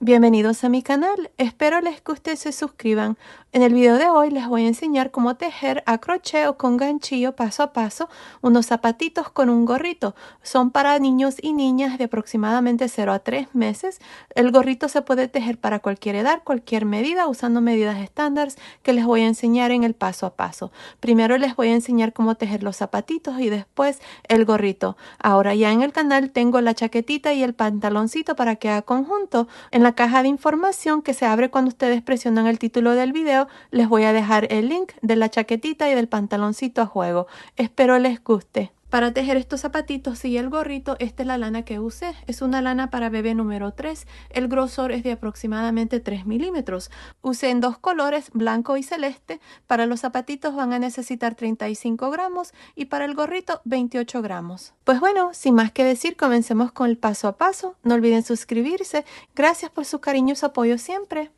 Bienvenidos a mi canal, espero les guste y se suscriban. En el video de hoy les voy a enseñar cómo tejer a crochet o con ganchillo paso a paso unos zapatitos con un gorrito. Son para niños y niñas de aproximadamente 0 a 3 meses. El gorrito se puede tejer para cualquier edad, cualquier medida, usando medidas estándar que les voy a enseñar en el paso a paso. Primero les voy a enseñar cómo tejer los zapatitos y después el gorrito. Ahora ya en el canal tengo la chaquetita y el pantaloncito para que haga conjunto. En la caja de información que se abre cuando ustedes presionan el título del video, les voy a dejar el link de la chaquetita y del pantaloncito a juego. Espero les guste. Para tejer estos zapatitos y el gorrito, esta es la lana que usé. Es una lana para bebé número 3. El grosor es de aproximadamente 3 milímetros. Usé en dos colores, blanco y celeste. Para los zapatitos van a necesitar 35 gramos y para el gorrito 28 gramos. Pues bueno, sin más que decir, comencemos con el paso a paso. No olviden suscribirse. Gracias por su cariño y su apoyo siempre.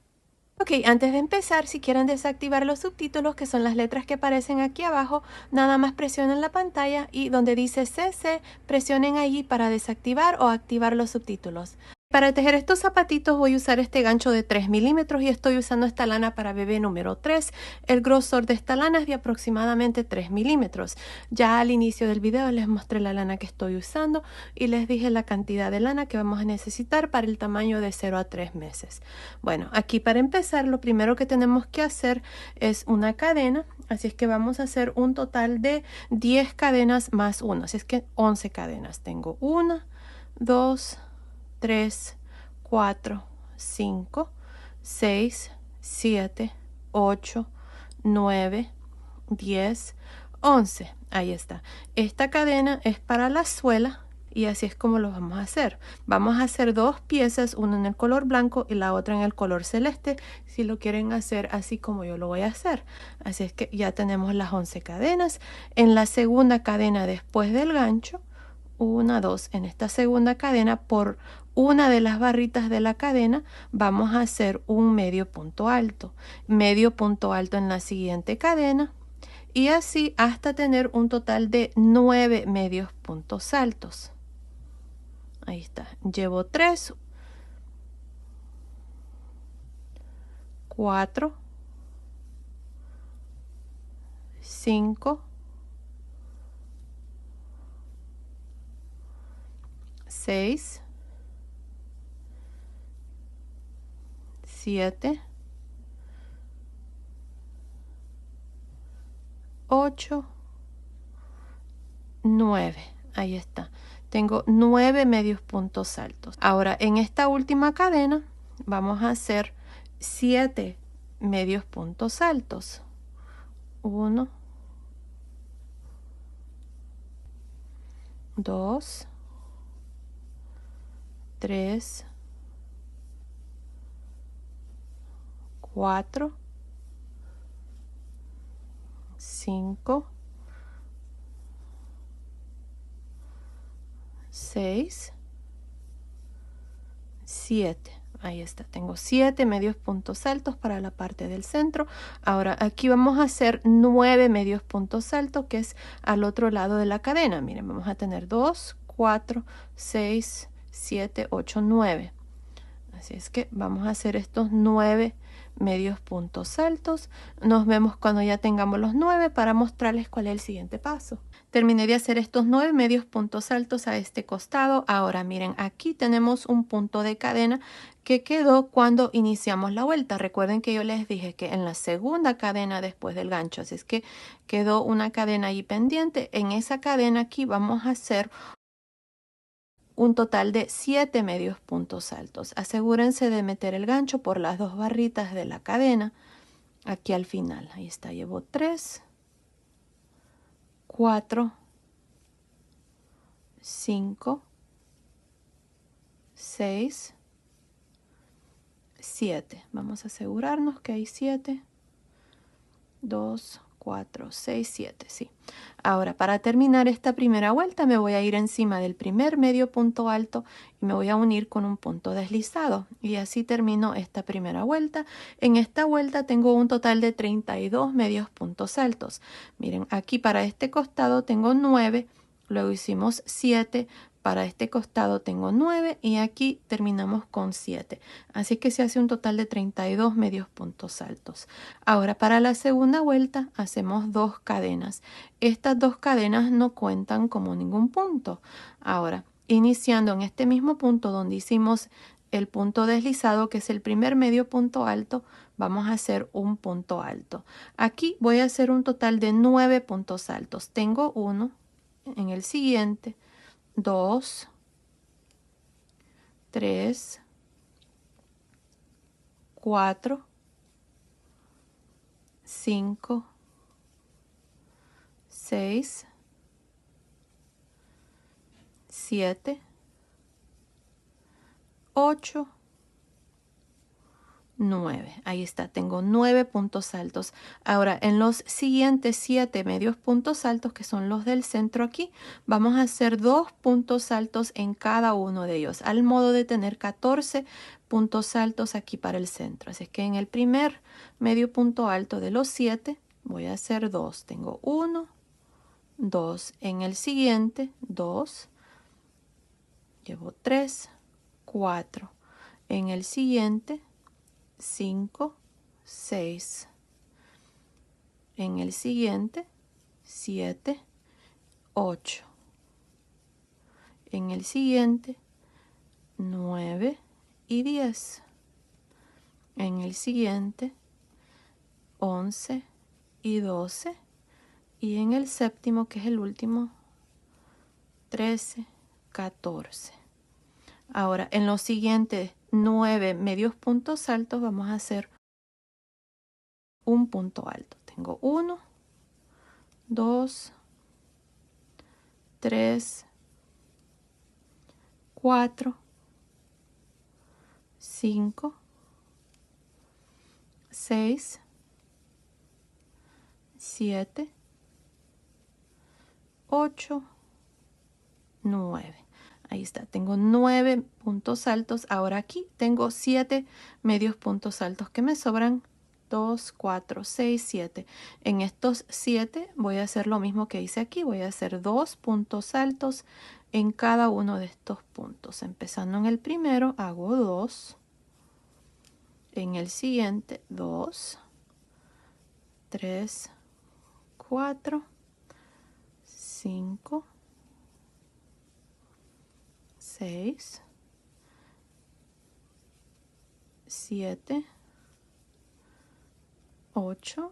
Ok, antes de empezar, si quieren desactivar los subtítulos, que son las letras que aparecen aquí abajo, nada más presionen la pantalla y donde dice CC, presionen allí para desactivar o activar los subtítulos. Para tejer estos zapatitos voy a usar este gancho de 3 milímetros y estoy usando esta lana para bebé número 3. El grosor de esta lana es de aproximadamente 3 milímetros. Ya al inicio del video les mostré la lana que estoy usando y les dije la cantidad de lana que vamos a necesitar para el tamaño de 0 a 3 meses. Bueno, aquí para empezar lo primero que tenemos que hacer es una cadena. Así es que vamos a hacer un total de 10 cadenas más 1. Así es que 11 cadenas. Tengo 1, 2, 3, 4, 5, 6, 7, 8, 9, 10, 11. Ahí está. Esta cadena es para la suela y así es como lo vamos a hacer. Vamos a hacer dos piezas, una en el color blanco y la otra en el color celeste, si lo quieren hacer así como yo lo voy a hacer. Así es que ya tenemos las 11 cadenas. En la segunda cadena después del gancho, 1, 2, en esta segunda cadena por una de las barritas de la cadena vamos a hacer un medio punto alto en la siguiente cadena y así hasta tener un total de 9 medios puntos altos. Ahí está, llevo 3, 4, 5, 6, 7, 8, 9. Ahí está. Tengo 9 medios puntos altos. Ahora en esta última cadena vamos a hacer 7 medios puntos altos. 1, 2, 3, 4, 5, 6, 7. Ahí está, tengo 7 medios puntos altos para la parte del centro. Ahora aquí vamos a hacer 9 medios puntos altos, que es al otro lado de la cadena. Miren, vamos a tener 2, 4, 6, 7, 8, 9. Así es que vamos a hacer estos 9 medios puntos altos. Nos vemos cuando ya tengamos los 9 para mostrarles cuál es el siguiente paso. Terminé de hacer estos 9 medios puntos altos a este costado. Ahora miren, aquí tenemos un punto de cadena que quedó cuando iniciamos la vuelta. Recuerden que yo les dije que en la segunda cadena después del gancho, así es que quedó una cadena ahí pendiente. En esa cadena aquí vamos a hacer un total de 7 medios puntos altos. Asegúrense de meter el gancho por las dos barritas de la cadena aquí al final. Ahí está, llevo 3, 4, 5, 6, 7. Vamos a asegurarnos que hay 7, 2, 4, 6, 7, sí. Ahora, para terminar esta primera vuelta, me voy a ir encima del primer medio punto alto y me voy a unir con un punto deslizado. Y así termino esta primera vuelta. En esta vuelta tengo un total de 32 medios puntos altos. Miren, aquí para este costado tengo 9, luego hicimos 7, Para este costado tengo 9 y aquí terminamos con 7. Así que se hace un total de 32 medios puntos altos. Ahora para la segunda vuelta hacemos 2 cadenas. Estas 2 cadenas no cuentan como ningún punto. Ahora, iniciando en este mismo punto donde hicimos el punto deslizado, que es el primer medio punto alto, vamos a hacer un punto alto. Aquí voy a hacer un total de 9 puntos altos. Tengo 1 en el siguiente, 2, 3, 4, 5, 6, 7, 8, 9. Ahí está, tengo 9 puntos altos. Ahora, en los siguientes 7 medios puntos altos, que son los del centro aquí, vamos a hacer 2 puntos altos en cada uno de ellos, al modo de tener 14 puntos altos aquí para el centro. Así que en el primer medio punto alto de los 7, voy a hacer 2. Tengo 1, 2. En el siguiente, 2. Llevo 3, 4. En el siguiente, 5, 6. En el siguiente, 7, 8. En el siguiente, 9 y 10. En el siguiente, 11 y 12. Y en el séptimo, que es el último, 13, 14. Ahora, en los siguientes 9 medios puntos altos vamos a hacer un punto alto. Tengo 1, 2, 3, 4, 5, 6, 7, 8, 9. Ahí está, tengo 9 puntos altos. Ahora aquí tengo 7 medios puntos altos que me sobran. 2, 4, 6, 7. En estos 7 voy a hacer lo mismo que hice aquí. Voy a hacer 2 puntos altos en cada uno de estos puntos. Empezando en el primero, hago 2. En el siguiente, 2, 3, 4, 5, 6, 7, 8,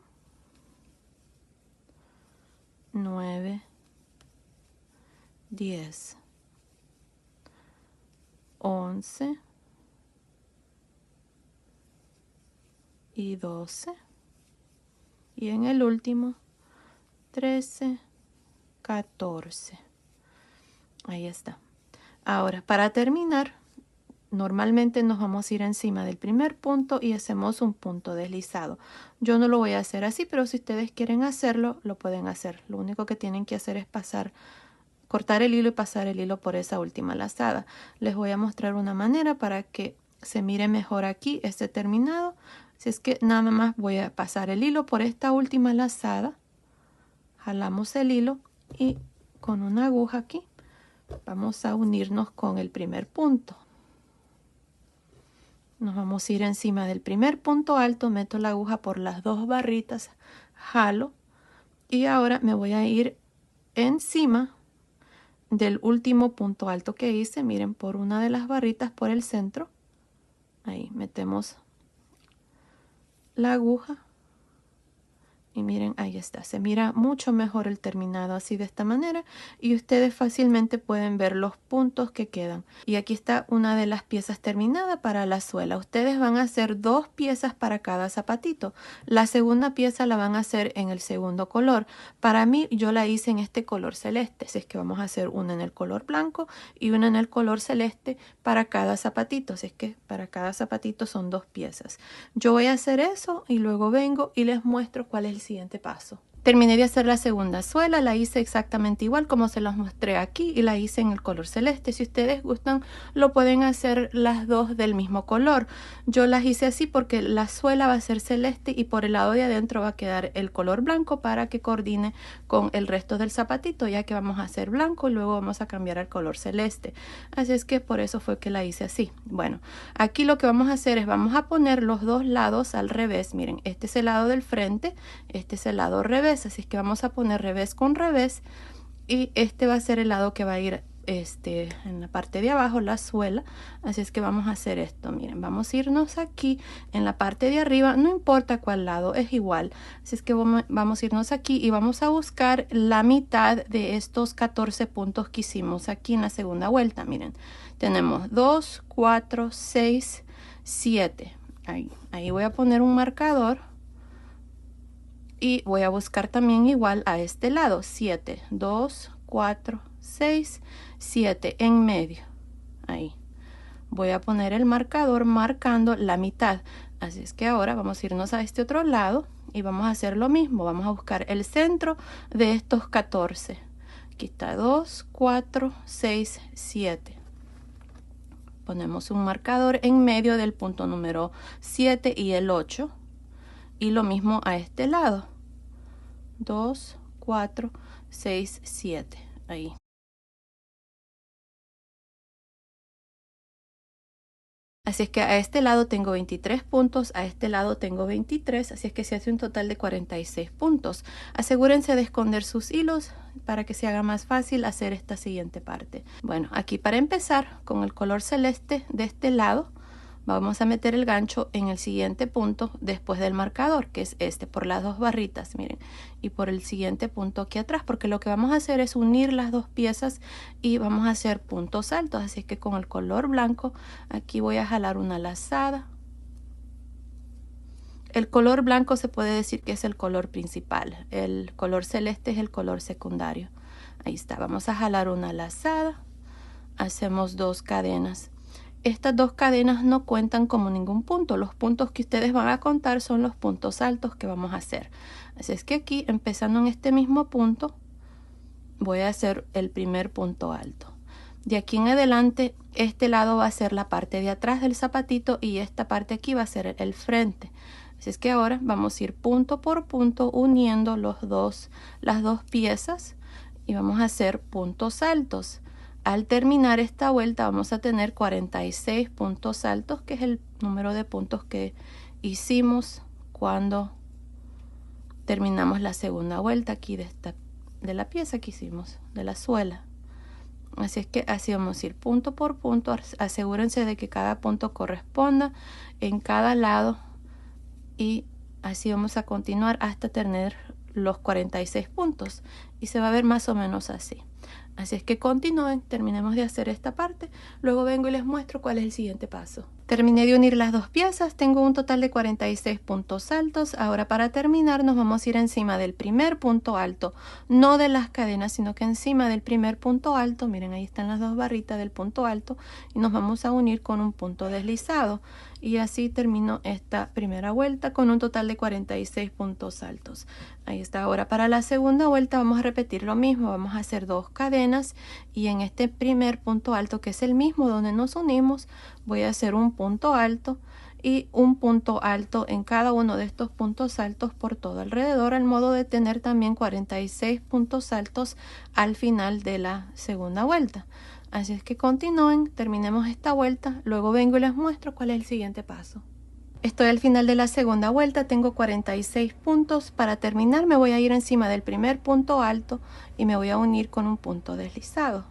9, 10, 11 y 12. Y en el último, 13, 14. Ahí está. Ahora, para terminar, normalmente nos vamos a ir encima del primer punto y hacemos un punto deslizado. Yo no lo voy a hacer así, pero si ustedes quieren hacerlo, lo pueden hacer. Lo único que tienen que hacer es cortar el hilo y pasar el hilo por esa última lazada. Les voy a mostrar una manera para que se mire mejor aquí este terminado. Si es que nada más voy a pasar el hilo por esta última lazada. Jalamos el hilo y con una aguja aquí vamos a unirnos con el primer punto. Nos vamos a ir encima del primer punto alto, meto la aguja por las 2 barritas, jalo y ahora me voy a ir encima del último punto alto que hice. Miren, por una de las barritas por el centro. Ahí metemos la aguja. Y miren, ahí está, se mira mucho mejor el terminado así de esta manera y ustedes fácilmente pueden ver los puntos que quedan. Y aquí está una de las piezas terminada para la suela. Ustedes van a hacer 2 piezas para cada zapatito. La segunda pieza la van a hacer en el segundo color. Para mí yo la hice en este color celeste, así es que vamos a hacer una en el color blanco y una en el color celeste para cada zapatito. Así es que para cada zapatito son 2 piezas. Yo voy a hacer eso y luego vengo y les muestro cuál es el siguiente paso. Terminé de hacer la segunda suela, la hice exactamente igual como se los mostré aquí y la hice en el color celeste. Si ustedes gustan, lo pueden hacer las dos del mismo color. Yo las hice así porque la suela va a ser celeste y por el lado de adentro va a quedar el color blanco para que coordine con el resto del zapatito, ya que vamos a hacer blanco y luego vamos a cambiar al color celeste. Así es que por eso fue que la hice así. Bueno, aquí lo que vamos a hacer es vamos a poner los dos lados al revés. Miren, este es el lado del frente, este es el lado revés. Así es que vamos a poner revés con revés y este va a ser el lado que va a ir en la parte de abajo, la suela. Así es que vamos a hacer esto. Miren, vamos a irnos aquí en la parte de arriba, no importa cuál lado, es igual. Así es que vamos a irnos aquí y vamos a buscar la mitad de estos 14 puntos que hicimos aquí en la segunda vuelta. Miren, tenemos 2, 4, 6, 7. Ahí voy a poner un marcador. Y voy a buscar también igual a este lado, 7, 2, 4, 6, 7 en medio. Ahí. Voy a poner el marcador marcando la mitad. Así es que ahora vamos a irnos a este otro lado y vamos a hacer lo mismo. Vamos a buscar el centro de estos 14. Aquí está 2, 4, 6, 7. Ponemos un marcador en medio del punto número 7 y el 8. Y lo mismo a este lado. 2, 4, 6, 7. Ahí. Así es que a este lado tengo 23 puntos, a este lado tengo 23, así es que se hace un total de 46 puntos. Asegúrense de esconder sus hilos para que se haga más fácil hacer esta siguiente parte. Bueno, aquí para empezar con el color celeste de este lado, vamos a meter el gancho en el siguiente punto después del marcador, que es este, por las dos barritas, miren, y por el siguiente punto aquí atrás, porque lo que vamos a hacer es unir las dos piezas y vamos a hacer puntos altos. Así que con el color blanco, aquí voy a jalar una lazada. El color blanco se puede decir que es el color principal, el color celeste es el color secundario. Ahí está, vamos a jalar una lazada, hacemos 2 cadenas. Estas 2 cadenas no cuentan como ningún punto. Los puntos que ustedes van a contar son los puntos altos que vamos a hacer. Así es que aquí, empezando en este mismo punto, voy a hacer el primer punto alto. De aquí en adelante, este lado va a ser la parte de atrás del zapatito y esta parte aquí va a ser el frente. Así es que ahora vamos a ir punto por punto uniendo las dos piezas y vamos a hacer puntos altos. Al terminar esta vuelta vamos a tener 46 puntos altos, que es el número de puntos que hicimos cuando terminamos la segunda vuelta aquí de la pieza que hicimos, de la suela. Así es que así vamos a ir punto por punto. Asegúrense de que cada punto corresponda en cada lado y así vamos a continuar hasta tener los 46 puntos y se va a ver más o menos así. Así es que continúen, terminemos de hacer esta parte, luego vengo y les muestro cuál es el siguiente paso. Terminé de unir las dos piezas, tengo un total de 46 puntos altos. Ahora para terminar nos vamos a ir encima del primer punto alto, no de las cadenas, sino que encima del primer punto alto. Miren, ahí están las dos barritas del punto alto y nos vamos a unir con un punto deslizado. Y así termino esta primera vuelta con un total de 46 puntos altos. Ahí está. Ahora para la segunda vuelta vamos a repetir lo mismo, vamos a hacer 2 cadenas y en este primer punto alto, que es el mismo donde nos unimos, voy a hacer un punto alto y un punto alto en cada uno de estos puntos altos por todo alrededor, al modo de tener también 46 puntos altos al final de la segunda vuelta. Así es que continúen, terminemos esta vuelta, luego vengo y les muestro cuál es el siguiente paso. Estoy al final de la segunda vuelta, tengo 46 puntos. Para terminar me voy a ir encima del primer punto alto y me voy a unir con un punto deslizado.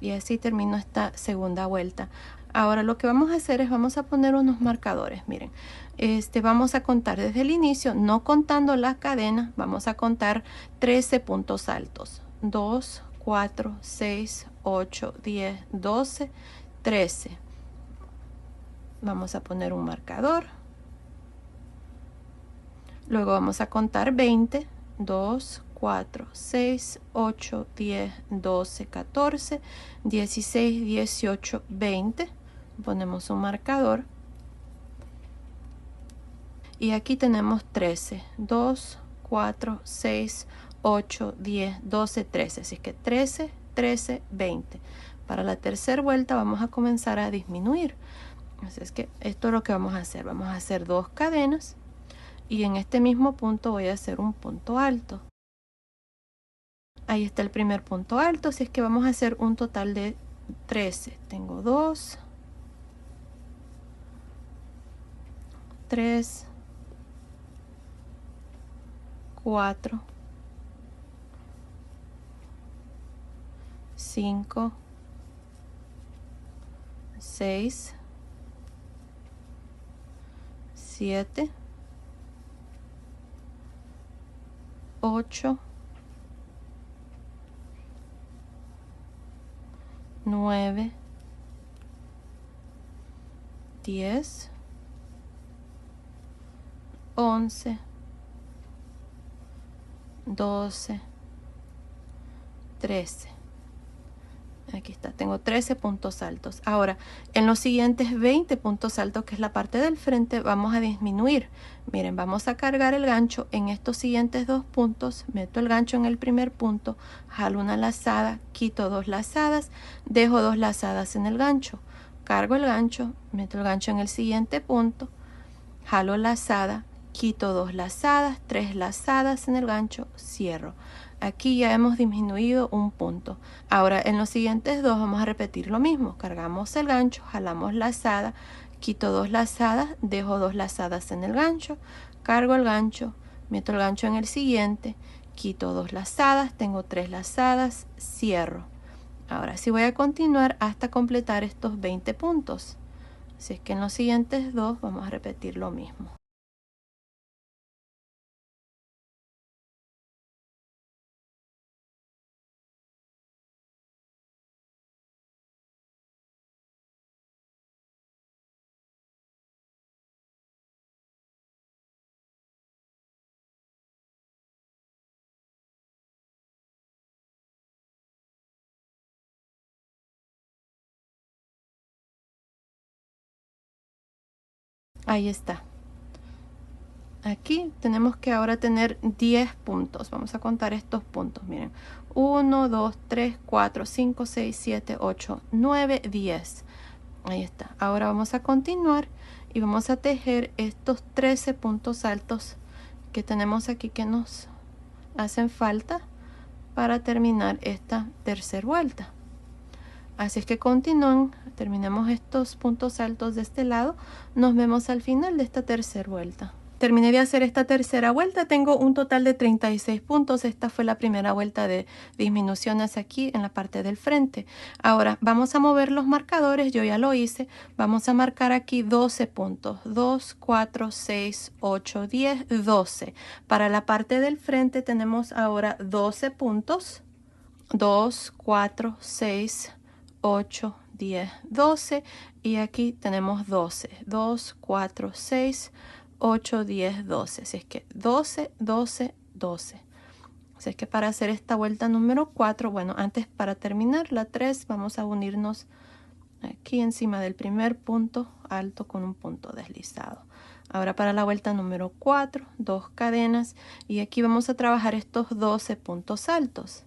Y así termino esta segunda vuelta. Ahora lo que vamos a hacer es vamos a poner unos marcadores. Miren, vamos a contar desde el inicio, no contando las cadenas, vamos a contar 13 puntos altos. 2, 4, 6, 8, 10, 12, 13. Vamos a poner un marcador. Luego vamos a contar 20. 2, 4, 6, 8, 10, 12, 14, 16, 18, 20. Ponemos un marcador. Y aquí tenemos 13. 2, 4, 6, 8, 10, 12, 13. Así que 13, 13, 20. Para la tercera vuelta vamos a comenzar a disminuir. Así es que esto es lo que vamos a hacer. Vamos a hacer 2 cadenas y en este mismo punto voy a hacer un punto alto. Ahí está el primer punto alto, así es que vamos a hacer un total de 13. Tengo 2, 3, 4, 5, 6, 7, 8, 9, 10, 11, 12, 13. Aquí está, tengo 13 puntos altos. Ahora, en los siguientes 20 puntos altos, que es la parte del frente, vamos a disminuir. Miren, vamos a cargar el gancho en estos siguientes 2 puntos. Meto el gancho en el primer punto, jalo una lazada, quito 2 lazadas, dejo 2 lazadas en el gancho. Cargo el gancho, meto el gancho en el siguiente punto, jalo lazada, quito 2 lazadas, 3 lazadas en el gancho, cierro. Aquí ya hemos disminuido un punto. Ahora en los siguientes 2 vamos a repetir lo mismo. Cargamos el gancho, jalamos lazada, quito 2 lazadas, dejo 2 lazadas en el gancho, cargo el gancho, meto el gancho en el siguiente, quito 2 lazadas, tengo 3 lazadas, cierro. Ahora sí voy a continuar hasta completar estos 20 puntos. Así es que en los siguientes 2 vamos a repetir lo mismo. Ahí está. Aquí tenemos que ahora tener 10 puntos. Vamos a contar estos puntos. Miren, 1, 2, 3, 4, 5, 6, 7, 8, 9, 10. Ahí está. Ahora vamos a continuar y vamos a tejer estos 13 puntos altos que tenemos aquí que nos hacen falta para terminar esta tercera vuelta. Así es que continúen, terminemos estos puntos altos de este lado. Nos vemos al final de esta tercera vuelta. Terminé de hacer esta tercera vuelta, tengo un total de 36 puntos. Esta fue la primera vuelta de disminuciones aquí en la parte del frente. Ahora vamos a mover los marcadores, yo ya lo hice. Vamos a marcar aquí 12 puntos, 2, 4, 6, 8, 10, 12. Para la parte del frente tenemos ahora 12 puntos, 2, 4, 6, 8, 10, 12 y aquí tenemos 12, 2, 4, 6, 8, 10, 12. Así es que 12, 12, 12. Así es que para hacer esta vuelta número 4, bueno, antes para terminar la 3 vamos a unirnos aquí encima del primer punto alto con un punto deslizado. Ahora para la vuelta número 4, 2 cadenas y aquí vamos a trabajar estos 12 puntos altos.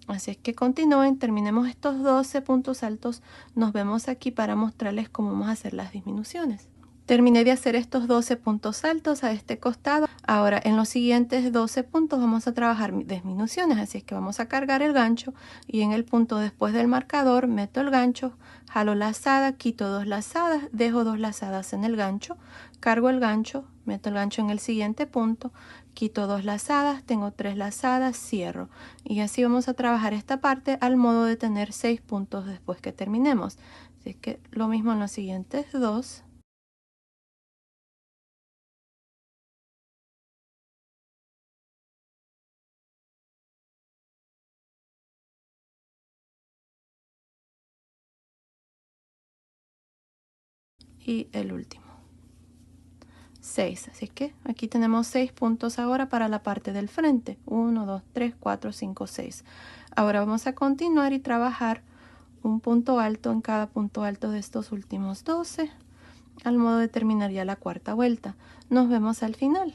Así es que continúen, terminemos estos 12 puntos altos, nos vemos aquí para mostrarles cómo vamos a hacer las disminuciones. Terminé de hacer estos 12 puntos altos a este costado. Ahora en los siguientes 12 puntos vamos a trabajar disminuciones, así es que vamos a cargar el gancho y en el punto después del marcador meto el gancho, jalo lazada, quito 2 lazadas, dejo 2 lazadas en el gancho, cargo el gancho, meto el gancho en el siguiente punto, quito 2 lazadas, tengo 3 lazadas, cierro y así vamos a trabajar esta parte al modo de tener 6 puntos después que terminemos. Así es que lo mismo en los siguientes 2. Y el último 6, así que aquí tenemos 6 puntos ahora para la parte del frente, 1, 2, 3, 4, 5, 6. Ahora vamos a continuar y trabajar un punto alto en cada punto alto de estos últimos 12 al modo de terminar ya la cuarta vuelta. Nos vemos al final.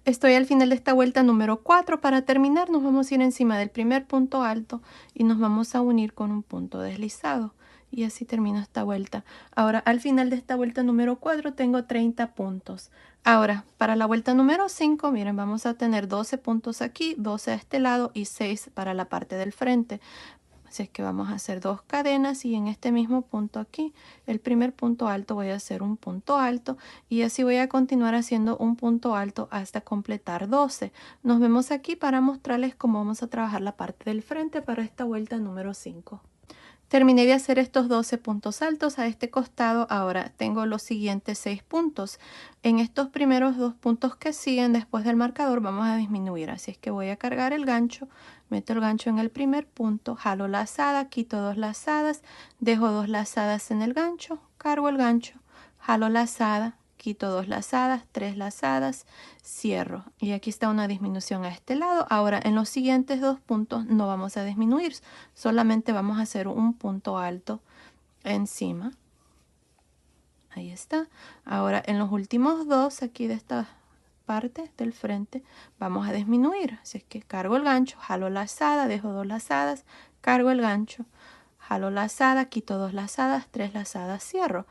Estoy al final de esta vuelta número 4. Para terminar nos vamos a ir encima del primer punto alto y nos vamos a unir con un punto deslizado. Y así termino esta vuelta. Ahora al final de esta vuelta número 4 tengo 30 puntos. Ahora para la vuelta número 5, miren, vamos a tener 12 puntos aquí, 12 a este lado y 6 para la parte del frente. Así es que vamos a hacer 2 cadenas y en este mismo punto aquí, el primer punto alto, voy a hacer un punto alto y así voy a continuar haciendo un punto alto hasta completar 12. Nos vemos aquí para mostrarles cómo vamos a trabajar la parte del frente para esta vuelta número 5. Terminé de hacer estos 12 puntos altos a este costado. Ahora tengo los siguientes 6 puntos. En estos primeros 2 puntos que siguen después del marcador vamos a disminuir. Así es que voy a cargar el gancho, meto el gancho en el primer punto, jalo lazada, quito 2 lazadas, dejo 2 lazadas en el gancho, cargo el gancho, jalo lazada, quito 2 lazadas, 3 lazadas, cierro. Y aquí está una disminución a este lado. Ahora en los siguientes 2 puntos no vamos a disminuir, solamente vamos a hacer un punto alto encima. Ahí está. Ahora en los últimos 2 aquí de esta parte del frente vamos a disminuir. Así es que cargo el gancho, jalo lazada, dejo 2 lazadas, cargo el gancho, jalo lazada, quito 2 lazadas, 3 lazadas, cierro.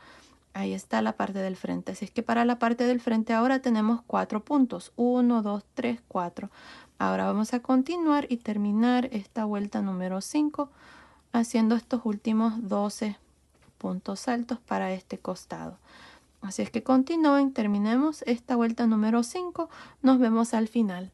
Ahí está la parte del frente. Así es que para la parte del frente ahora tenemos 4 puntos. 1, 2, 3, 4. Ahora vamos a continuar y terminar esta vuelta número 5 haciendo estos últimos 12 puntos altos para este costado. Así es que continúen, terminemos esta vuelta número 5. Nos vemos al final.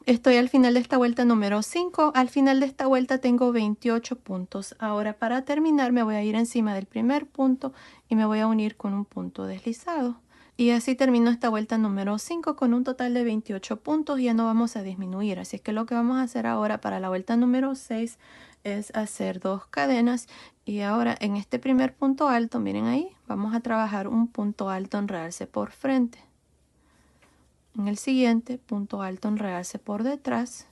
Estoy al final de esta vuelta número 5. Al final de esta vuelta tengo 28 puntos. Ahora para terminar me voy a ir encima del primer punto y me voy a unir con un punto deslizado. Y así termino esta vuelta número 5 con un total de 28 puntos. Ya no vamos a disminuir. Así es que lo que vamos a hacer ahora para la vuelta número 6 es hacer 2 cadenas. Y ahora en este primer punto alto, miren ahí, vamos a trabajar un punto alto en realce por frente. En el siguiente, punto alto enredarse por detrás.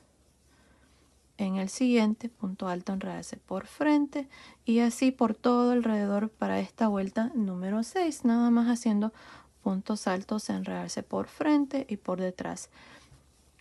En el siguiente, punto alto enredarse por frente. Y así por todo alrededor para esta vuelta número 6. Nada más haciendo puntos altos, enredarse por frente y por detrás.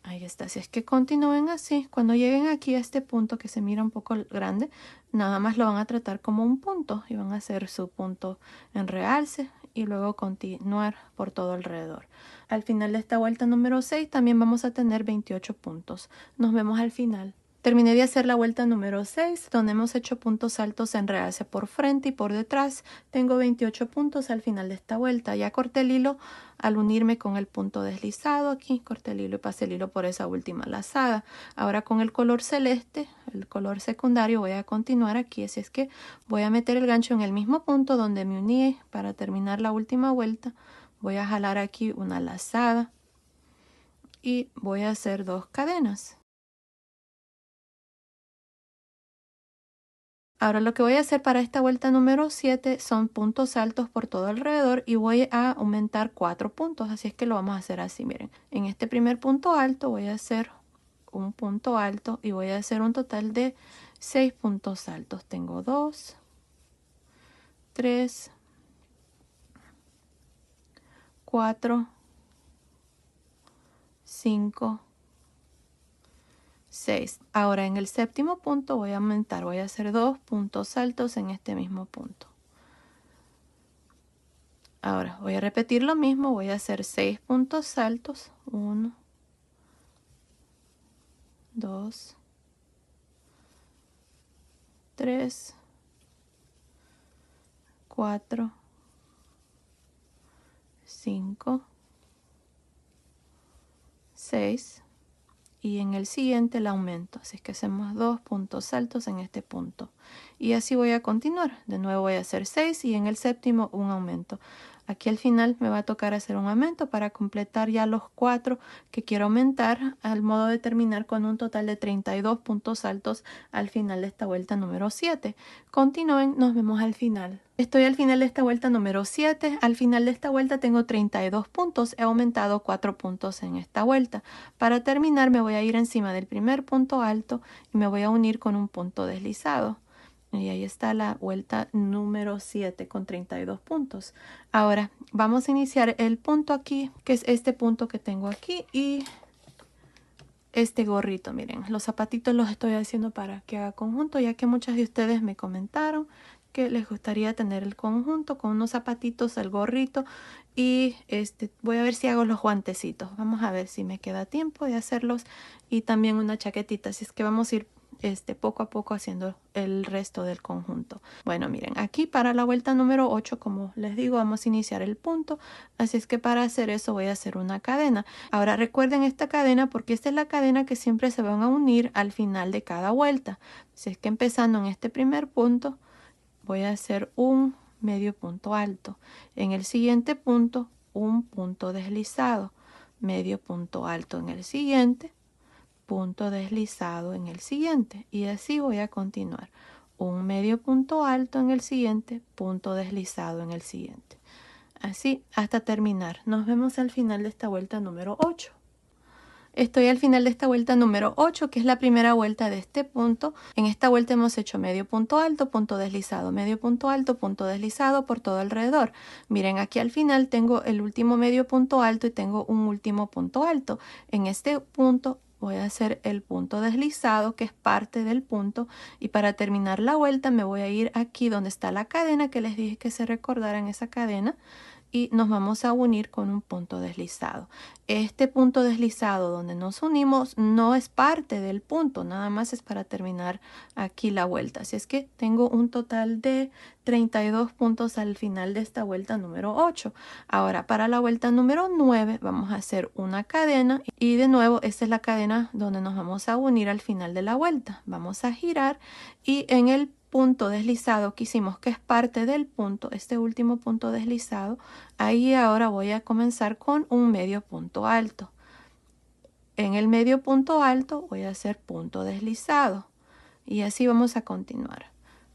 Ahí está. Si es que continúen así, cuando lleguen aquí a este punto que se mira un poco grande, nada más lo van a tratar como un punto y van a hacer su punto en realce y luego continuar por todo alrededor. Al final de esta vuelta número 6 también vamos a tener 28 puntos. Nos vemos al final. Terminé de hacer la vuelta número 6, donde hemos hecho puntos altos en realce por frente y por detrás. Tengo 28 puntos al final de esta vuelta. Ya corté el hilo al unirme con el punto deslizado aquí. Corté el hilo y pasé el hilo por esa última lazada. Ahora con el color celeste, el color secundario, voy a continuar aquí. Así es que voy a meter el gancho en el mismo punto donde me uní para terminar la última vuelta. Voy a jalar aquí una lazada y voy a hacer 2 cadenas. Ahora lo que voy a hacer para esta vuelta número 7 son puntos altos por todo alrededor y voy a aumentar 4 puntos, así es que lo vamos a hacer así, miren. En este primer punto alto voy a hacer un punto alto y voy a hacer un total de 6 puntos altos. Tengo 2, 3, 4, 5, 6. Ahora en el séptimo punto voy a aumentar, voy a hacer 2 puntos altos en este mismo punto. Ahora voy a repetir lo mismo, voy a hacer 6 puntos altos, 1, 2, 3, 4, 5, 6 y en el siguiente el aumento, así es que hacemos 2 puntos altos en este punto y así voy a continuar. De nuevo voy a hacer 6 y en el séptimo un aumento. Aquí al final me va a tocar hacer un aumento para completar ya los 4 que quiero aumentar, al modo de terminar con un total de 32 puntos altos al final de esta vuelta número 7. Continúen, nos vemos al final. Estoy al final de esta vuelta número 7. Al final de esta vuelta tengo 32 puntos. He aumentado 4 puntos en esta vuelta. Para terminar me voy a ir encima del primer punto alto y me voy a unir con un punto deslizado. Y ahí está la vuelta número 7 con 32 puntos. Ahora vamos a iniciar el punto aquí, que es este punto que tengo aquí, y este gorrito. Miren, los zapatitos los estoy haciendo para que haga conjunto, ya que muchas de ustedes me comentaron que les gustaría tener el conjunto con unos zapatitos, el gorrito, y voy a ver si hago los guantecitos. Vamos a ver si me queda tiempo de hacerlos, y también una chaquetita. Así es que vamos a ir poco a poco haciendo el resto del conjunto. Bueno, miren, aquí para la vuelta número 8, como les digo, vamos a iniciar el punto. Así es que para hacer eso voy a hacer una cadena. Ahora recuerden esta cadena porque esta es la cadena que siempre se van a unir al final de cada vuelta. Así es que empezando en este primer punto voy a hacer un medio punto alto. En el siguiente punto un punto deslizado, medio punto alto en el siguiente, punto deslizado en el siguiente, y así voy a continuar. Un medio punto alto en el siguiente, punto deslizado en el siguiente. Así hasta terminar. Nos vemos al final de esta vuelta número 8. Estoy al final de esta vuelta número 8, que es la primera vuelta de este punto. En esta vuelta hemos hecho medio punto alto, punto deslizado, medio punto alto, punto deslizado por todo alrededor. Miren, aquí al final tengo el último medio punto alto y tengo un último punto alto. En este punto voy a hacer el punto deslizado, que es parte del punto, y para terminar la vuelta me voy a ir aquí donde está la cadena, que les dije que se recordaran esa cadena, y nos vamos a unir con un punto deslizado. Este punto deslizado donde nos unimos no es parte del punto, nada más es para terminar aquí la vuelta. Así es que tengo un total de 32 puntos al final de esta vuelta número 8. Ahora para la vuelta número 9 vamos a hacer una cadena, y de nuevo esta es la cadena donde nos vamos a unir al final de la vuelta. Vamos a girar, y en el punto deslizado que hicimos, que es parte del punto, este último punto deslizado, ahí ahora voy a comenzar con un medio punto alto. En el medio punto alto voy a hacer punto deslizado, y así vamos a continuar.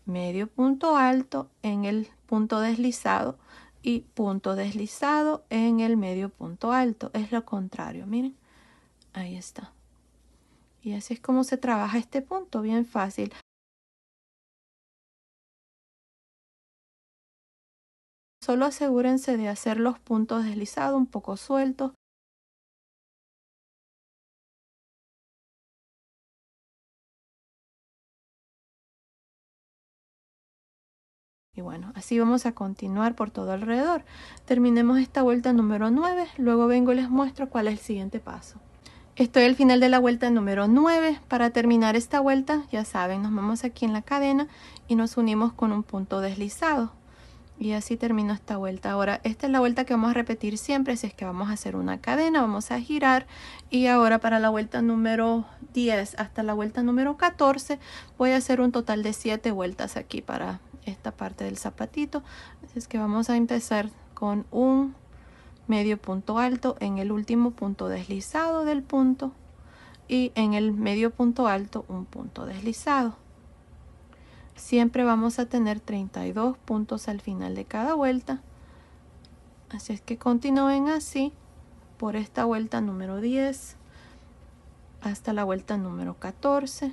Medio punto alto en el punto deslizado y punto deslizado en el medio punto alto. Es lo contrario, miren, ahí está. Y así es como se trabaja este punto, bien fácil. Solo asegúrense de hacer los puntos deslizados un poco sueltos. Y bueno, así vamos a continuar por todo alrededor. Terminemos esta vuelta número 9, luego vengo y les muestro cuál es el siguiente paso. Estoy al final de la vuelta número 9. Para terminar esta vuelta, ya saben, nos vamos aquí en la cadena y nos unimos con un punto deslizado. Y así termino esta vuelta. Ahora, esta es la vuelta que vamos a repetir siempre, así es que vamos a hacer una cadena, vamos a girar. Y ahora para la vuelta número 10 hasta la vuelta número 14, voy a hacer un total de 7 vueltas aquí para esta parte del zapatito. Así es que vamos a empezar con un medio punto alto en el último punto deslizado del punto, y en el medio punto alto un punto deslizado. Siempre vamos a tener 32 puntos al final de cada vuelta. Así es que continúen así por esta vuelta número 10 hasta la vuelta número 14.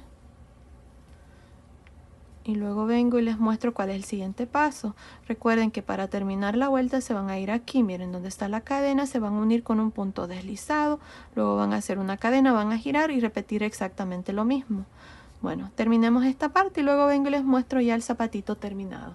Y luego vengo y les muestro cuál es el siguiente paso. Recuerden que para terminar la vuelta se van a ir aquí, miren donde está la cadena, se van a unir con un punto deslizado, luego van a hacer una cadena, van a girar y repetir exactamente lo mismo. Bueno, terminemos esta parte y luego vengo y les muestro ya el zapatito terminado.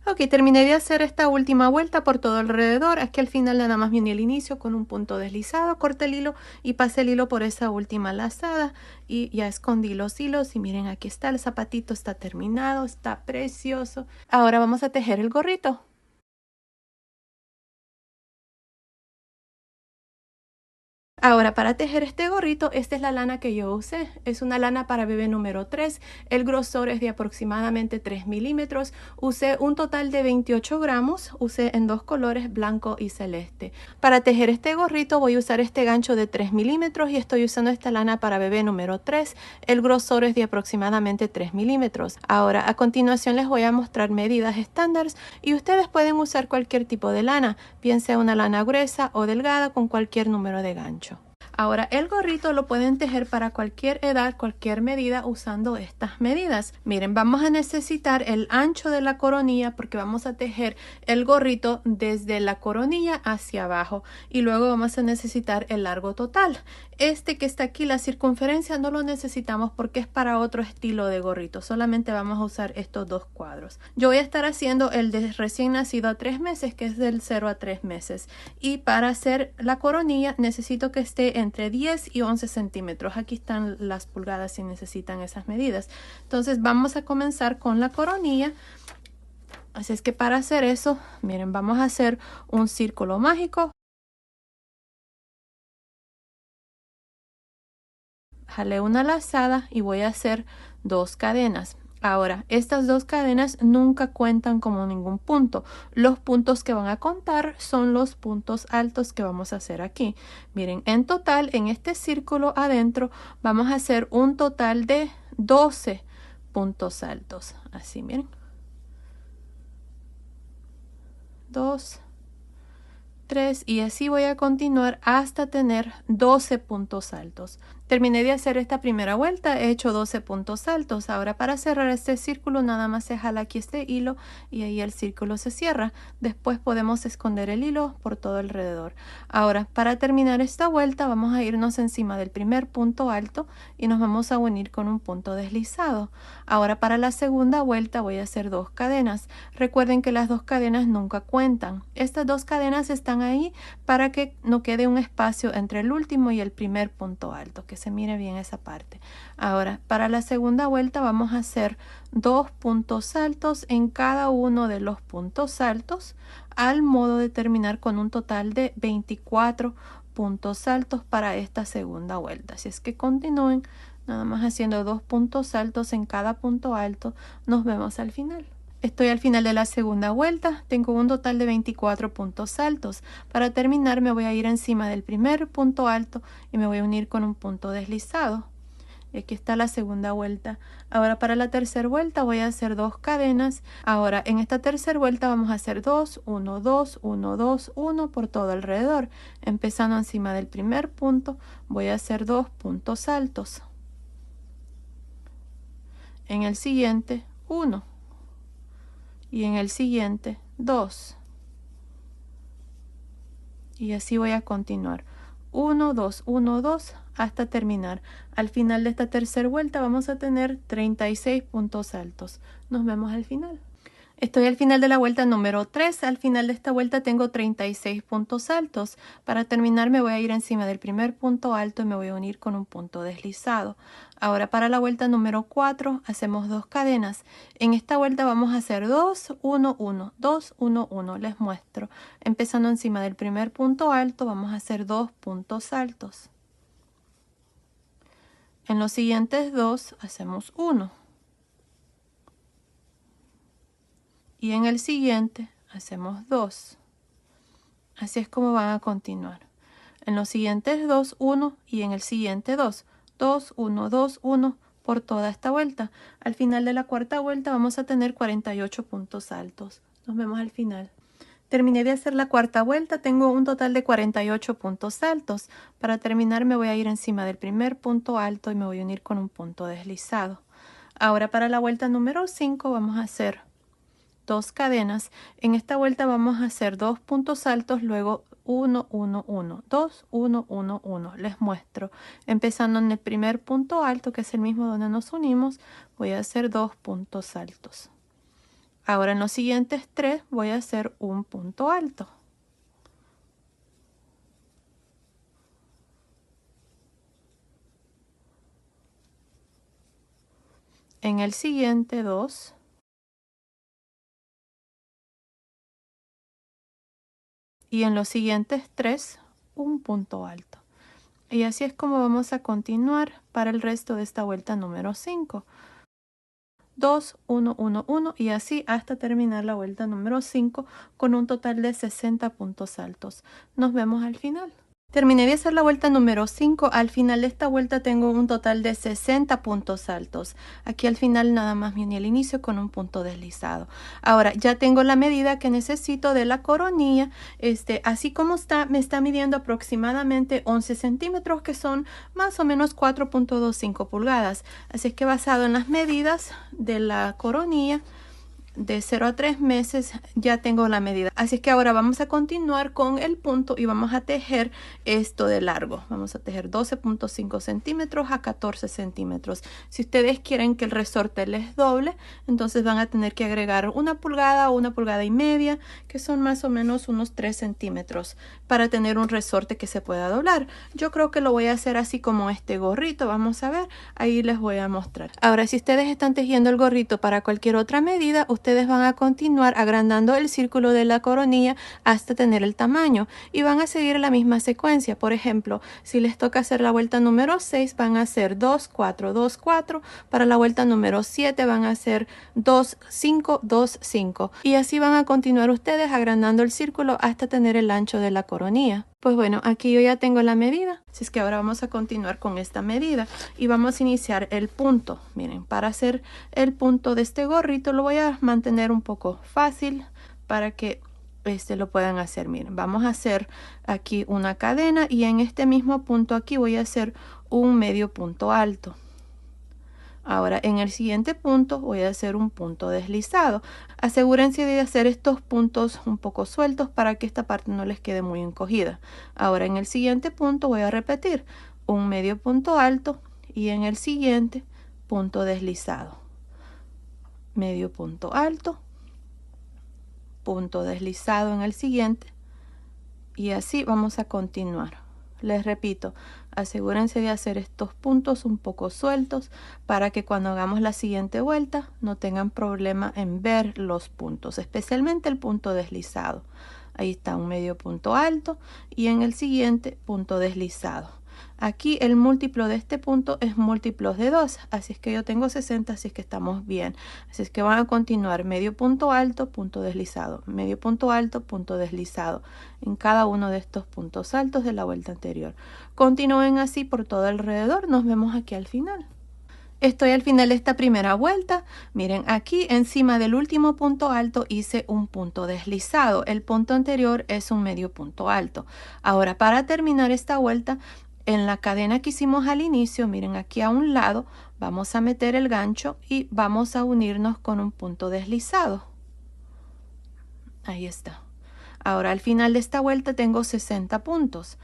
Ok, terminé de hacer esta última vuelta por todo alrededor. Aquí al final nada más viene el inicio con un punto deslizado, corté el hilo y pasé el hilo por esa última lazada y ya escondí los hilos, y miren, aquí está el zapatito, está terminado, está precioso. Ahora vamos a tejer el gorrito. Ahora, para tejer este gorrito, esta es la lana que yo usé. Es una lana para bebé número 3. El grosor es de aproximadamente 3 milímetros. Usé un total de 28 gramos. Usé en dos colores, blanco y celeste. Para tejer este gorrito voy a usar este gancho de 3 milímetros y estoy usando esta lana para bebé número 3. El grosor es de aproximadamente 3 milímetros. Ahora, a continuación les voy a mostrar medidas estándares y ustedes pueden usar cualquier tipo de lana, bien sea una lana gruesa o delgada con cualquier número de gancho. Ahora el gorrito lo pueden tejer para cualquier edad, cualquier medida usando estas medidas. Miren, vamos a necesitar el ancho de la coronilla porque vamos a tejer el gorrito desde la coronilla hacia abajo y luego vamos a necesitar el largo total. Este que está aquí, la circunferencia, no lo necesitamos porque es para otro estilo de gorrito. Solamente vamos a usar estos dos cuadros. Yo voy a estar haciendo el de recién nacido a 3 meses, que es del 0 a 3 meses. Y para hacer la coronilla necesito que esté entre 10 y 11 centímetros. Aquí están las pulgadas si necesitan esas medidas. Entonces vamos a comenzar con la coronilla. Así es que para hacer eso, miren, vamos a hacer un círculo mágico. Jalé una lazada y voy a hacer 2 cadenas. Ahora, estas 2 cadenas nunca cuentan como ningún punto. Los puntos que van a contar son los puntos altos que vamos a hacer aquí. Miren, en total, en este círculo adentro, vamos a hacer un total de 12 puntos altos. Así, miren. 2, 3 y así voy a continuar hasta tener 12 puntos altos. Terminé de hacer esta primera vuelta, he hecho 12 puntos altos. Ahora para cerrar este círculo nada más se jala aquí este hilo y ahí el círculo se cierra. Después podemos esconder el hilo por todo alrededor. Ahora para terminar esta vuelta vamos a irnos encima del primer punto alto y nos vamos a unir con un punto deslizado. Ahora para la segunda vuelta voy a hacer 2 cadenas. Recuerden que las 2 cadenas nunca cuentan. Estas 2 cadenas están ahí para que no quede un espacio entre el último y el primer punto alto, que se mire bien esa parte. Ahora para la segunda vuelta vamos a hacer 2 puntos altos en cada uno de los puntos altos al modo de terminar con un total de 24 puntos altos para esta segunda vuelta. Así es que continúen nada más haciendo 2 puntos altos en cada punto alto. Nos vemos al final. Estoy al final de la segunda vuelta, tengo un total de 24 puntos altos. Para terminar me voy a ir encima del primer punto alto y me voy a unir con un punto deslizado. Y aquí está la segunda vuelta. Ahora para la tercera vuelta voy a hacer 2 cadenas. Ahora en esta tercera vuelta vamos a hacer 2, 1, 2, 1, 2, 1 por todo alrededor. Empezando encima del primer punto voy a hacer 2 puntos altos. En el siguiente 1. Y en el siguiente 2 y así voy a continuar 1, 2, 1, 2 hasta terminar. Al final de esta tercera vuelta vamos a tener 36 puntos altos. Nos vemos al final. Estoy al final de la vuelta número 3. Al final de esta vuelta tengo 36 puntos altos. Para terminar me voy a ir encima del primer punto alto y me voy a unir con un punto deslizado. Ahora para la vuelta número 4 hacemos 2 cadenas. En esta vuelta vamos a hacer 2, 1, 1, 2, 1, 1. Les muestro. Empezando encima del primer punto alto vamos a hacer 2 puntos altos. En los siguientes 2 hacemos 1. Y en el siguiente hacemos 2. Así es como van a continuar. En los siguientes 2, 1 y en el siguiente 2. 2, 1, 2, 1 por toda esta vuelta. Al final de la cuarta vuelta vamos a tener 48 puntos altos. Nos vemos al final. Terminé de hacer la cuarta vuelta, tengo un total de 48 puntos altos. Para terminar me voy a ir encima del primer punto alto y me voy a unir con un punto deslizado. Ahora para la vuelta número 5 vamos a hacer 2 cadenas. En esta vuelta vamos a hacer 2 puntos altos, luego 1, 1, 1, 2, 1, 1, 1. Les muestro. Empezando en el primer punto alto, que es el mismo donde nos unimos, voy a hacer 2 puntos altos. Ahora en los siguientes 3 voy a hacer un punto alto. En el siguiente 2. Y en los siguientes 3 un punto alto. Y así es como vamos a continuar para el resto de esta vuelta número 5. 2, 1, 1, 1 y así hasta terminar la vuelta número 5 con un total de 60 puntos altos. Nos vemos al final. Terminé de hacer la vuelta número 5. Al final de esta vuelta tengo un total de 60 puntos altos. Aquí al final nada más me uní al inicio con un punto deslizado. Ahora ya tengo la medida que necesito de la coronilla. Así como está, me está midiendo aproximadamente 11 centímetros, que son más o menos 4.25 pulgadas. Así es que basado en las medidas de la coronilla, de 0 a 3 meses ya tengo la medida. Así es que ahora vamos a continuar con el punto y vamos a tejer esto de largo. Vamos a tejer 12.5 centímetros a 14 centímetros. Si ustedes quieren que el resorte les doble, entonces van a tener que agregar 1 pulgada o 1,5 pulgadas, que son más o menos unos 3 centímetros, para tener un resorte que se pueda doblar. Yo creo que lo voy a hacer así como este gorrito. Vamos a ver, ahí les voy a mostrar. Ahora, si ustedes están tejiendo el gorrito para cualquier otra medida, ustedes van a continuar agrandando el círculo de la coronilla hasta tener el tamaño y van a seguir la misma secuencia. Por ejemplo, si les toca hacer la vuelta número 6, van a hacer 2, 4, 2, 4. Para la vuelta número 7 van a hacer 2, 5, 2, 5. Y así van a continuar ustedes agrandando el círculo hasta tener el ancho de la coronilla. Pues bueno, aquí yo ya tengo la medida, así es que ahora vamos a continuar con esta medida y vamos a iniciar el punto. Miren, para hacer el punto de este gorrito lo voy a mantener un poco fácil para que lo puedan hacer. Miren, vamos a hacer aquí una cadena y en este mismo punto aquí voy a hacer un medio punto alto. Ahora en el siguiente punto voy a hacer un punto deslizado. Asegúrense de hacer estos puntos un poco sueltos para que esta parte no les quede muy encogida. Ahora en el siguiente punto voy a repetir un medio punto alto y en el siguiente punto deslizado. Medio punto alto, punto deslizado en el siguiente y así vamos a continuar. Les repito, asegúrense de hacer estos puntos un poco sueltos para que cuando hagamos la siguiente vuelta no tengan problema en ver los puntos, especialmente el punto deslizado. Ahí está un medio punto alto y en el siguiente punto deslizado. Aquí el múltiplo de este punto es múltiplos de 2, así es que yo tengo 60, así es que estamos bien. Así es que van a continuar medio punto alto, punto deslizado, medio punto alto, punto deslizado en cada uno de estos puntos altos de la vuelta anterior. Continúen así por todo alrededor, nos vemos aquí al final. Estoy al final de esta primera vuelta. Miren, aquí encima del último punto alto hice un punto deslizado. El punto anterior es un medio punto alto. Ahora, para terminar esta vuelta, en la cadena que hicimos al inicio, miren, aquí a un lado vamos a meter el gancho y vamos a unirnos con un punto deslizado. Ahí está. Ahora al final de esta vuelta tengo 60 puntos.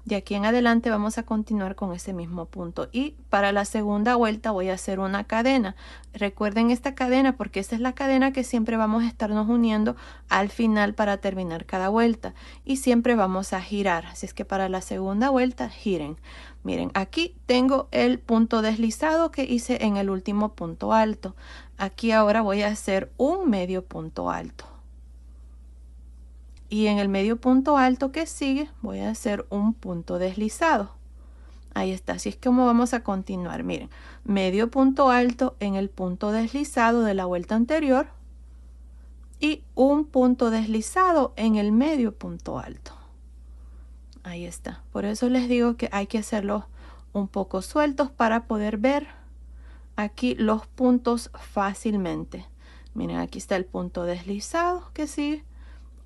De aquí en adelante vamos a continuar con ese mismo punto y para la segunda vuelta voy a hacer una cadena. Recuerden esta cadena porque esta es la cadena que siempre vamos a estarnos uniendo al final para terminar cada vuelta y siempre vamos a girar. Así es que para la segunda vuelta giren. Miren, aquí tengo el punto deslizado que hice en el último punto alto. Aquí ahora voy a hacer un medio punto alto. Y en el medio punto alto que sigue voy a hacer un punto deslizado. Ahí está, así es como vamos a continuar. Miren, medio punto alto en el punto deslizado de la vuelta anterior y un punto deslizado en el medio punto alto. Ahí está. Por eso les digo que hay que hacerlos un poco sueltos para poder ver aquí los puntos fácilmente. Miren, aquí está el punto deslizado que sigue.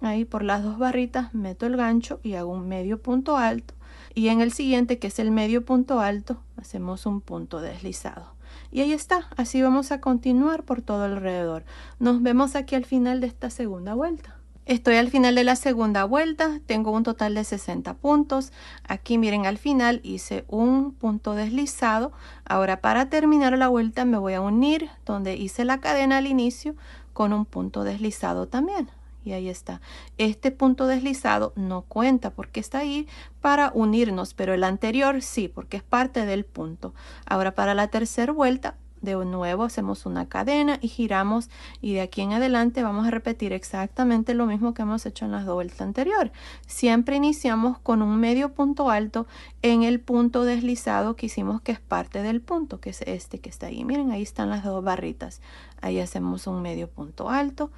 Ahí por las dos barritas meto el gancho y hago un medio punto alto. Y en el siguiente, que es el medio punto alto, hacemos un punto deslizado. Y ahí está. Así vamos a continuar por todo alrededor. Nos vemos aquí al final de esta segunda vuelta. Estoy al final de la segunda vuelta. Tengo un total de 60 puntos. Aquí miren, al final hice un punto deslizado. Ahora para terminar la vuelta me voy a unir donde hice la cadena al inicio con un punto deslizado también. Y ahí está. Este punto deslizado no cuenta porque está ahí para unirnos, pero el anterior sí, porque es parte del punto. Ahora para la tercera vuelta, de nuevo hacemos una cadena y giramos y de aquí en adelante vamos a repetir exactamente lo mismo que hemos hecho en las dos vueltas anteriores. Siempre iniciamos con un medio punto alto en el punto deslizado que hicimos, que es parte del punto, que es este que está ahí. Miren, ahí están las dos barritas. Ahí hacemos un medio punto alto.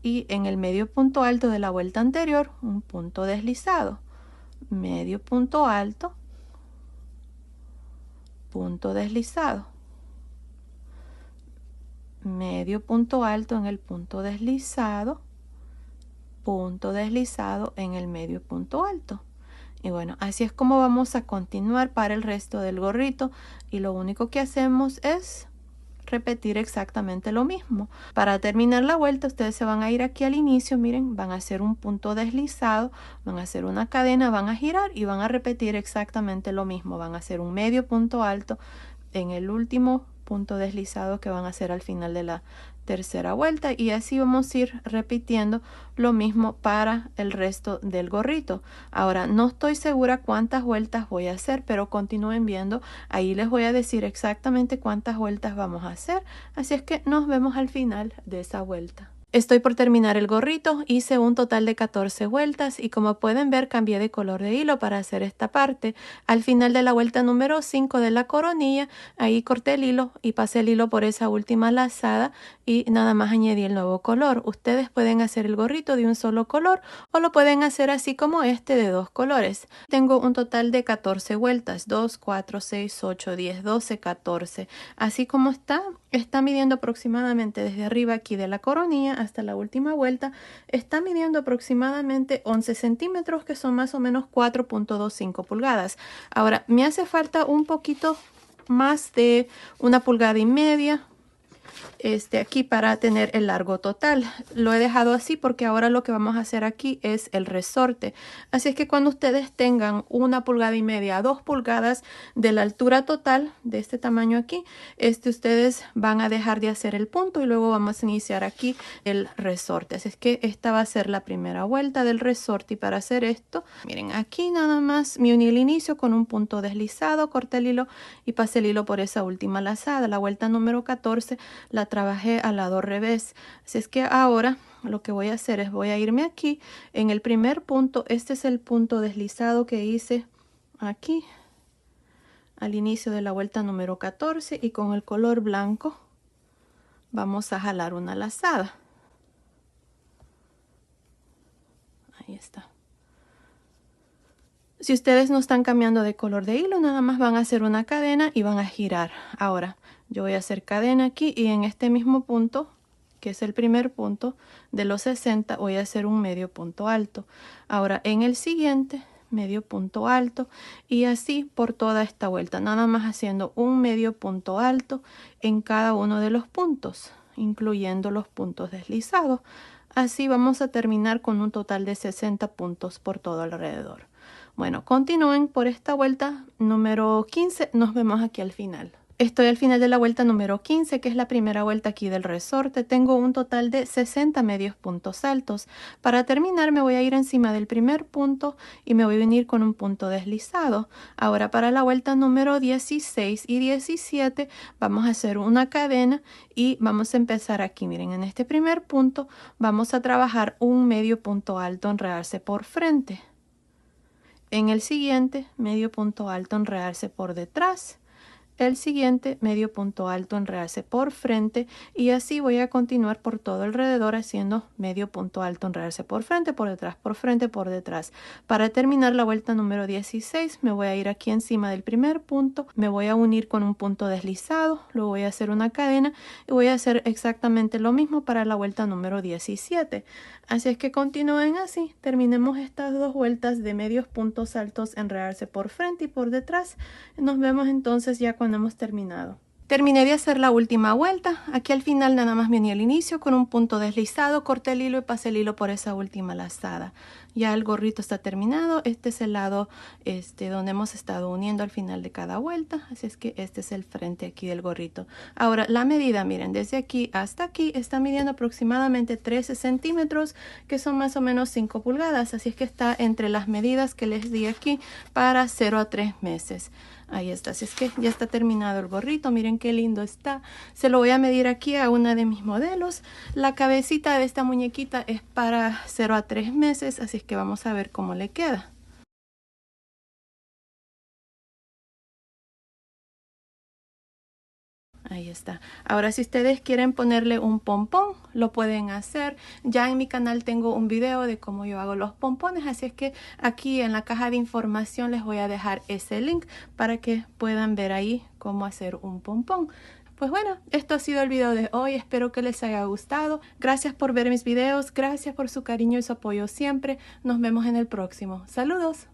Y en el medio punto alto de la vuelta anterior un punto deslizado. medio punto alto, punto deslizado, medio punto alto en el punto deslizado en el medio punto alto. Y bueno, así es como vamos a continuar para el resto del gorrito, y lo único que hacemos es repetir exactamente lo mismo. Para terminar la vuelta, ustedes se van a ir aquí al inicio, miren, van a hacer un punto deslizado, van a hacer una cadena, van a girar y van a repetir exactamente lo mismo. Van a hacer un medio punto alto en el último punto deslizado que van a hacer al final de la tercera vuelta, y así vamos a ir repitiendo lo mismo para el resto del gorrito. Ahora no estoy segura cuántas vueltas voy a hacer, pero continúen viendo, ahí les voy a decir exactamente cuántas vueltas vamos a hacer, así es que nos vemos al final de esa vuelta. Estoy por terminar el gorrito, hice un total de 14 vueltas y como pueden ver cambié de color de hilo para hacer esta parte. Al final de la vuelta número 5 de la coronilla, ahí corté el hilo y pasé el hilo por esa última lazada y nada más añadí el nuevo color. Ustedes pueden hacer el gorrito de un solo color o lo pueden hacer así como este de dos colores. Tengo un total de 14 vueltas, 2, 4, 6, 8, 10, 12, 14. Así como está midiendo aproximadamente desde arriba aquí de la coronilla hasta la última vuelta, está midiendo aproximadamente 11 centímetros, que son más o menos 4.25 pulgadas. Ahora, me hace falta un poquito más de 1,5 pulgadas aquí para tener el largo total. Lo he dejado así porque ahora lo que vamos a hacer aquí es el resorte. Así es que cuando ustedes tengan 1,5 pulgadas a 2 pulgadas de la altura total de este tamaño aquí, ustedes van a dejar de hacer el punto y luego vamos a iniciar aquí el resorte. Así es que esta va a ser la primera vuelta del resorte, y para hacer esto, miren, aquí nada más me uní el inicio con un punto deslizado, corté el hilo y pasé el hilo por esa última lazada. La vuelta número 14 la trabajé al lado revés. Así es que ahora lo que voy a hacer es voy a irme aquí en el primer punto. Este es el punto deslizado que hice aquí al inicio de la vuelta número 14, y con el color blanco vamos a jalar una lazada. Ahí está. Si ustedes no están cambiando de color de hilo, nada más van a hacer una cadena y van a girar. Ahora yo voy a hacer cadena aquí, y en este mismo punto, que es el primer punto de los 60, voy a hacer un medio punto alto. Ahora en el siguiente, medio punto alto, y así por toda esta vuelta, nada más haciendo un medio punto alto en cada uno de los puntos, incluyendo los puntos deslizados. Así vamos a terminar con un total de 60 puntos por todo alrededor. Bueno, continúen por esta vuelta número 15. Nos vemos aquí al final. Estoy al final de la vuelta número 15, que es la primera vuelta aquí del resorte. Tengo un total de 60 medios puntos altos. Para terminar me voy a ir encima del primer punto y me voy a unir con un punto deslizado. Ahora para la vuelta número 16 y 17 vamos a hacer una cadena y vamos a empezar aquí. Miren, en este primer punto vamos a trabajar un medio punto alto, enredarse por frente. En el siguiente, medio punto alto, enredarse por detrás. El siguiente, medio punto alto, enredarse por frente, y así voy a continuar por todo alrededor haciendo medio punto alto, enredarse por frente, por detrás, por frente, por detrás. Para terminar la vuelta número 16 me voy a ir aquí encima del primer punto, me voy a unir con un punto deslizado, luego voy a hacer una cadena y voy a hacer exactamente lo mismo para la vuelta número 17. Así es que continúen así, terminemos estas dos vueltas de medios puntos altos, enredarse por frente y por detrás. Nos vemos entonces ya cuando hemos terminado. Terminé de hacer la última vuelta. Aquí al final nada más vení al inicio con un punto deslizado, corté el hilo y pasé el hilo por esa última lazada. Ya el gorrito está terminado. Este es el lado donde hemos estado uniendo al final de cada vuelta. Así es que este es el frente aquí del gorrito. Ahora la medida, miren, desde aquí hasta aquí está midiendo aproximadamente 13 centímetros, que son más o menos 5 pulgadas. Así es que está entre las medidas que les di aquí para 0 a 3 meses. Ahí está, así es que ya está terminado el gorrito. Miren qué lindo está. Se lo voy a medir aquí a una de mis modelos. La cabecita de esta muñequita es para 0 a 3 meses, así es que vamos a ver cómo le queda. Ahí está. Ahora si ustedes quieren ponerle un pompón, lo pueden hacer. Ya en mi canal tengo un video de cómo yo hago los pompones, así es que aquí en la caja de información les voy a dejar ese link para que puedan ver ahí cómo hacer un pompón. Pues bueno, esto ha sido el video de hoy. Espero que les haya gustado. Gracias por ver mis videos. Gracias por su cariño y su apoyo siempre. Nos vemos en el próximo. Saludos.